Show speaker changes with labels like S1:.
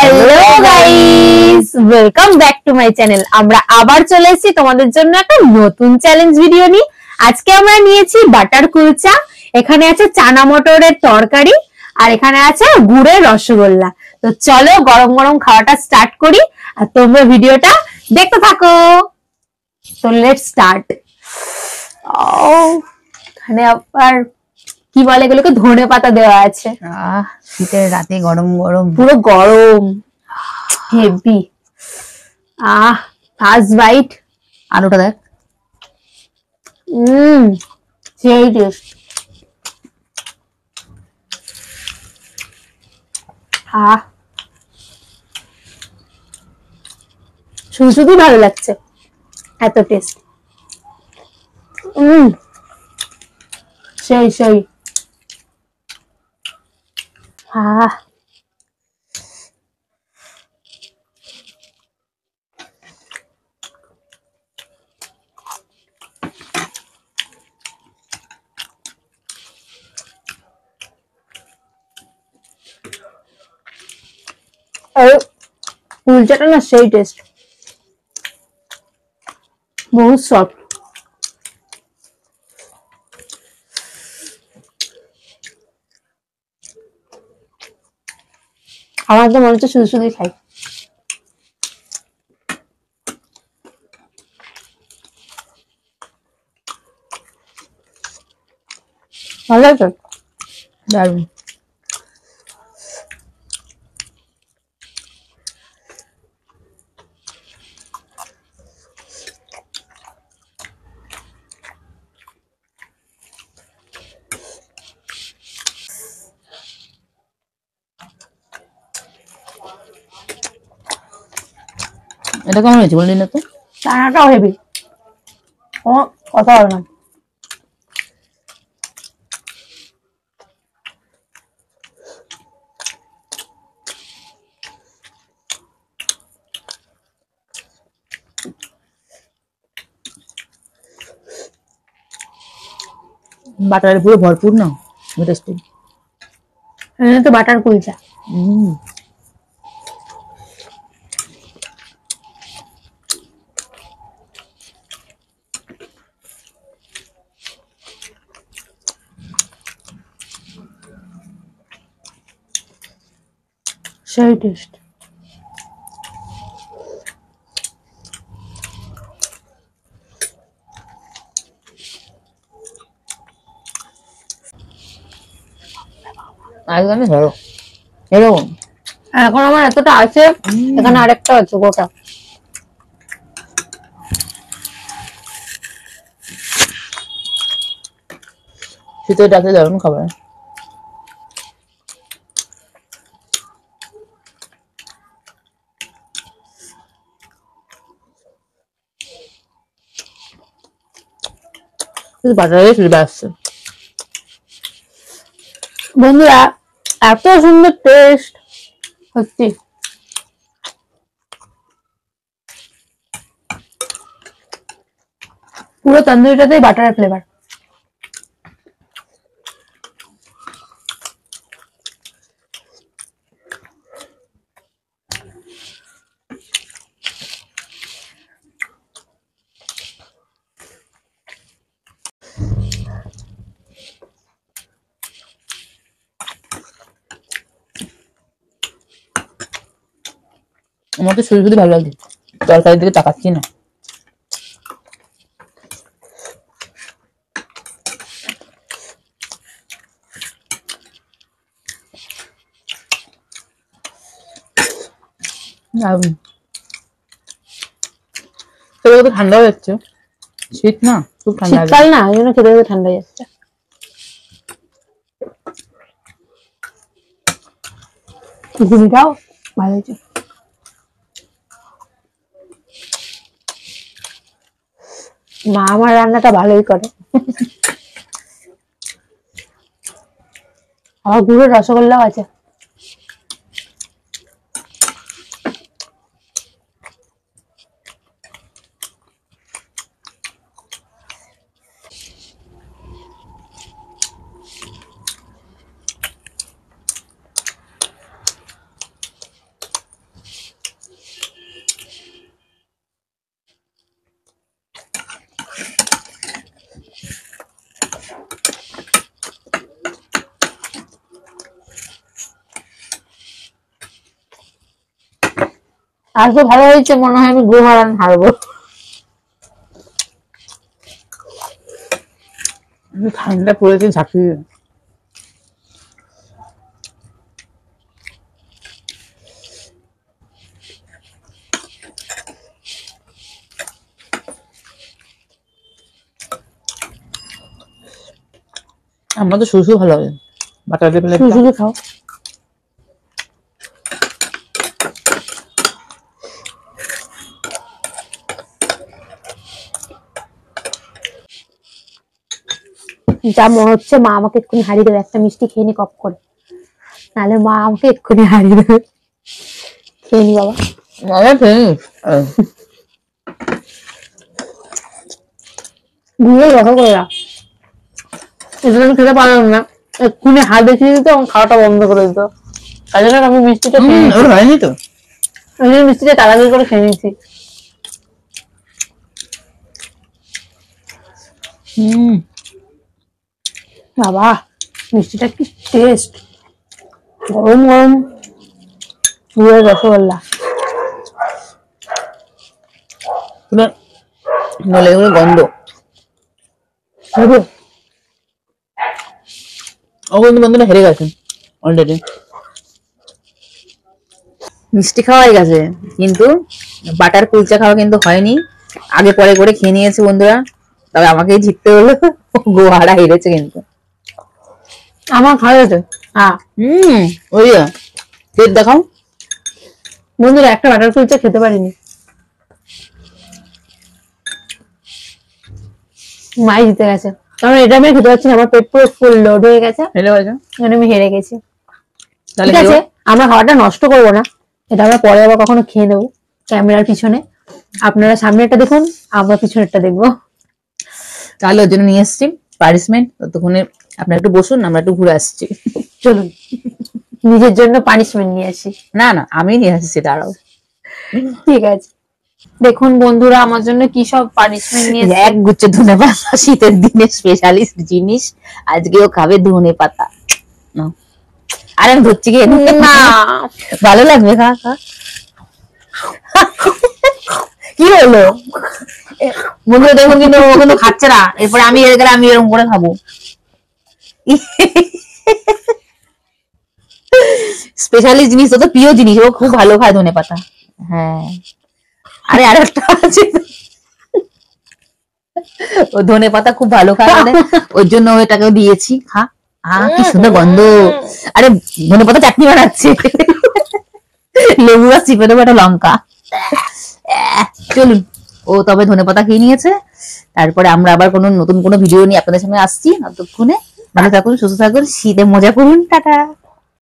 S1: Hello guys, welcome back to my channel. আমরা আবার চলে এসেছি তোমাদের জন্য একটা নতুন চ্যালেঞ্জ ভিডিও নিয়ে। আজকে আমরা নিয়েছি বাটার কুলচা, এখানে আছে চানা মটরের তরকারি, আর এখানে আছে গুড়ের রসগোল্লা। তো চলো গরম গরম খাওয়াটা স্টার্ট করি, আর তোমরা ভিডিওটা দেখতে থাকো। তো লেটস স্টার্ট। এখানে আবার কি বলে এগুলোকে, ধনে পাতা দেওয়া আছে।
S2: শীতের রাতে গরম গরম,
S1: পুরো গরম, হেভি। First bite.
S2: আলুটা দেখ।
S1: সেই টেস্ট। শুধু ভালো লাগছে, এত টেস্ট। সেই সেই। কুলচাটা না সেই টেস্ট, বহুত সফট। আমার তো মনে হচ্ছে শুধু শুধুই খাই। ভালো লাগছে,
S2: দারুন। এটা কেমন হয়েছে বললি না তো?
S1: চানাটাও হেভি, কথা হবে না।
S2: বাটারে পুরো ভরপুর না, টেস্টি।
S1: তো বাটার কুলচা। সেই টেস্ট।
S2: একদমই ধরো এরকম।
S1: এখন আমার এতটা আছে, এখানে আরেকটা আছে গোটা।
S2: শীতের রাতে দারুণ খাবার। বাটারে ফিরে আসছে।
S1: বন্ধুরা, এত সুন্দর টেস্ট, সত্যি। পুরো তন্দুরিটাতেই বাটারের ফ্লেভার।
S2: আমার তো শুধু শুধু ভালো লাগছে, তরকারির দিকে তাকাচ্ছি না। তো ঠান্ডা হয়ে যাচ্ছে, শীত না, খুব ঠান্ডা।
S1: শীতকাল না, ওই জন্য খেতে খেতে ঠান্ডা হয়ে যাচ্ছে। ঘুমিটাও ভালো হয়েছে। মা আমার রান্নাটা ভালোই করে। আমার গুড়ের রসগোল্লাও আছে। আর তো ভালো হয়েছে, মনে হয় আমি গুহারান হারবো।
S2: ঠান্ডা পড়েছে ঝাঁকিয়ে। আমার তো শুধু ভালো লাগে, বাটার দিয়ে প্লেটটা।
S1: শুধু খাও। যা মনে হচ্ছে মা আমাকে এক্ষুনি হারিয়ে দেবে, একটা মিষ্টি খেয়ে নি কপ করে, নাহলে মা আমাকে এক্ষুনি হারিয়ে দেবে। খেয়ে নি বাবা। ঘুরে রসগোল্লা এটা আমি খেতে পারলাম না, এক্ষুনি হাত দেখিয়ে দিত এবং খাওয়াটা বন্ধ করে দিত। তাই জন্য আমি মিষ্টিটা খেয়ে নিয়েছি।
S2: হয়নি তো,
S1: আমি মিষ্টিটা তাড়াতাড়ি করে খেয়ে নিয়েছি। বাবা মিষ্টিটা কি টেস্ট, গরম গরম গুড়ের রসগোল্লা।
S2: নলে এগুলো গন্ধ। অগন্ধ বন্ধুরা হেরে গেছেন অলরেডি। মিষ্টি খাওয়া হয়ে গেছে, কিন্তু বাটার কুলচা খাওয়া কিন্তু হয়নি। আগে পরে করে খেয়ে নিয়েছে বন্ধুরা, তবে আমাকেই জিততে হলো। গোহারা হেরেছে কিন্তু।
S1: আমার খাওয়া গেছে। হ্যাঁ
S2: ওই পেট দেখাও
S1: বন্ধুরা, একটা বাটার কুলচা খেতে পারিনি, মাই জিতে গেছে। কারণ এটা আমি খেতে পারছি না, আমার পেট পুরো ফুল লোড হয়ে গেছে,
S2: হেরে গেছে।
S1: মানে আমি হেরে গেছি।
S2: তাহলে
S1: ঠিক আছে, আমরা খাওয়াটা নষ্ট করবো না, এটা আমরা পরে আবার কখনো খেয়ে নেবো ক্যামেরার পিছনে। আপনারা সামনেরটা দেখুন, আমরা পিছনেরটা দেখবো।
S2: তাহলে ওর জন্য নিয়ে এসছি পানিশমেন্ট। ততক্ষণে আপনারা একটু বসুন, আমরা একটু ঘুরে আসছি।
S1: চলুন নিজের জন্য পানিশমেন্ট নিয়ে আসি।
S2: না না, আমি নিয়ে আসছি, দাঁড়াও।
S1: ঠিক আছে, দেখুন বন্ধুরা আমার জন্য কি সব পানিশমেন্ট নিয়ে
S2: এক গুচ্ছ ধনে পাতা, শীতের দিনে স্পেশালিস্ট জিনিস, আজকেও খাবে ধনে পাতা। নাও। আর আমি ধরছি কি
S1: না,
S2: ভালো লাগবে, খা খা। কি হলো বন্ধুরা, দেখুন কিন্তু ও কিন্তু খাচ্ছে না। এরপরে আমি এর গেলে আমি এরকম করে খাবো। স্পেশালিস্ট জিনিস, তো প্রিয় জিনিস, ও খুব ভালো খায় ধনে পাতা। হ্যাঁ, আরে আরেকটা আছে, ও ধনে পাতা খুব ভালো খায় বলে ওর জন্য এটাকেও দিয়েছি, খা। কি সুন্দর গন্ধ। আরে ধনে পাতা চাটনি বানাচ্ছে, লেবু আর চিপে দেবো একটা লঙ্কা। চলুন, ও তবে ধনে পাতা খেয়ে নিয়েছে। তারপরে আমরা আবার কোনো নতুন কোনো ভিডিও নিয়ে আপনাদের সামনে আসছি। ততক্ষণে ভালো থাকুন, সুস্থ থাকুন, শীতে মজা করুন, টাটা।